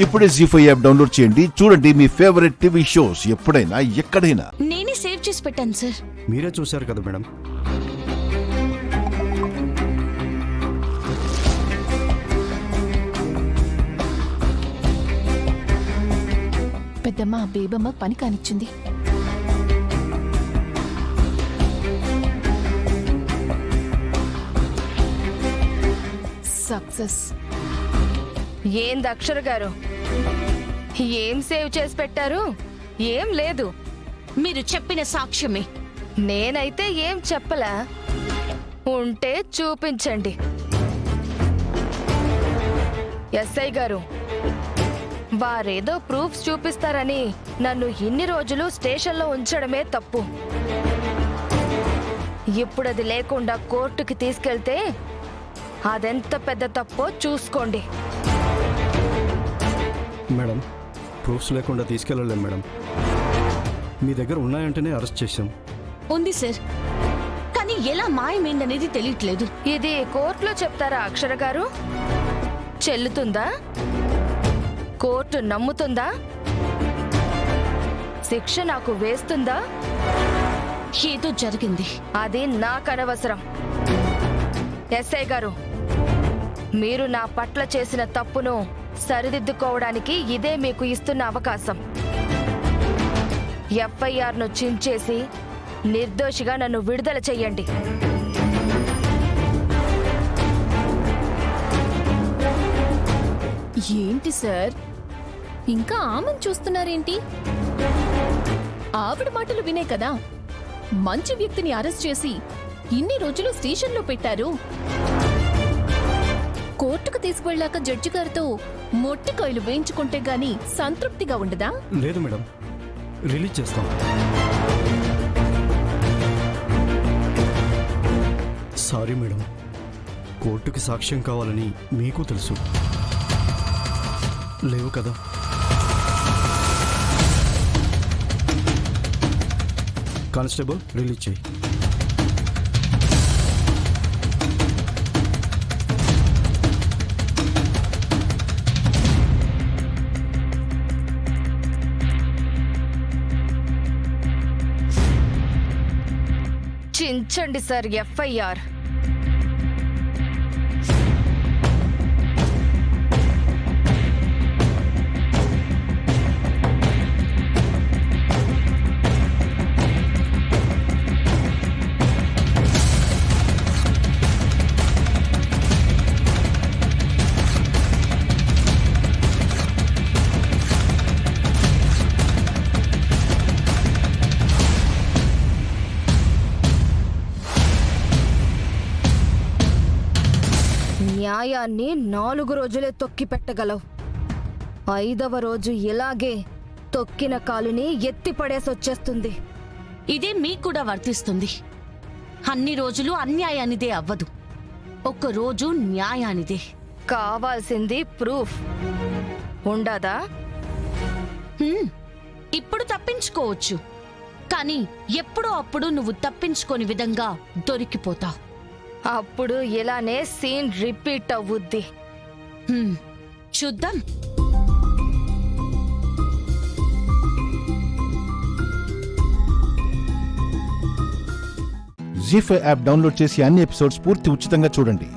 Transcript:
ఇప్పుడే జీ5 app download చేయండి. చూడండి మీ ఫేవరెట్ టీవీ షోస్ ఎప్పుడైనా ఎక్కడైనా. నేనే సేవ్ చేసి పెట్టాను సార్. మీరే చూశారు కదా మేడం. పెద్దమ్మ బేబమ్మ పని కానిచ్చింది. సక్సెస్. ఏంది అక్షర గారు, ఏం సేవ్ చేసి పెట్టారు? ఏం లేదు. మీరు చెప్పిన సాక్ష్యమే. నేనైతే ఏం చెప్పలా. ఉంటే చూపించండి. ఎస్ఐ గారు, వారేదో ప్రూఫ్స్ చూపిస్తారని నన్ను ఇన్ని రోజులు స్టేషన్లో ఉంచడమే తప్పు. ఇప్పుడది లేకుండా కోర్టుకి తీసుకెళ్తే అదెంత పెద్ద తప్పో చూసుకోండి. మేడం, ప్రూఫ్స్ లేకుండా తీసుకెళ్ళలేం మేడం. మీ దగ్గర ఉన్నాయంటేనే అరెస్ట్ చేశాం. ఉంది సార్, కానీ ఎలా మాయమైందనేది తెలియట్లేదు. ఇది కోర్టులో చెప్తారా అక్షర గారు? చెల్లుతుందా? కోర్టు నమ్ముతుందా? శిక్ష నాకు వేస్తుందా? ఏదో జరిగింది. అది నాకనవసరం. ఎస్ఐ గారు, మీరు నా పట్ల చేసిన తప్పును సరిదిద్దుకోవడానికి ఇదే మీకు ఇస్తున్న అవకాశం. ఎఫ్ఐఆర్ను చించేసి నిర్దోషిగా నన్ను విడుదల చెయ్యండి. ఏంటి సార్, ఇంకా ఆమెను చూస్తున్నారేంటి? ఆవిడ మాటలు వినే కదా మంచి వ్యక్తిని అరెస్ట్ చేసి ఇన్ని రోజులు స్టేషన్లో పెట్టారు. కోర్టుకు తీసుకువెళ్ళాక జడ్జి గారితో మొట్టికాయలు వేయించుకుంటే గాని సంతృప్తిగా ఉండదా? లేదు మేడం, రిలీజ్ చేస్తాం. సారీ మేడం, కోర్టుకి సాక్ష్యం కావాలని మీకు తెలుసు. లేవు కదా. కానిస్టేబుల్, రిలీజ్ చేయి. చించండి సార్ ఎఫ్ఐఆర్. న్యాయాన్ని 4 రోజులే తొక్కి పెట్టగలవు. 5వ రోజు ఇలాగే తొక్కిన కాలుని ఎత్తిపడేసొచ్చేస్తుంది. ఇదే మీకు కూడా వర్తిస్తుంది. అన్ని రోజులు అన్యాయానిదే అవ్వదు, ఒక్కరోజు న్యాయానిదే. కావాల్సింది ప్రూఫ్ ఉండదా? ఇప్పుడు తప్పించుకోవచ్చు, కానీ ఎప్పుడో అప్పుడు నువ్వు తప్పించుకోని విధంగా దొరికిపోతావు. అప్పుడు ఇలానే సీన్ రిపీట్ అవుద్ది. చూద్దాం. జీ5 యాప్ డౌన్లోడ్ చేసి అన్ని ఎపిసోడ్స్ పూర్తి ఉచితంగా చూడండి.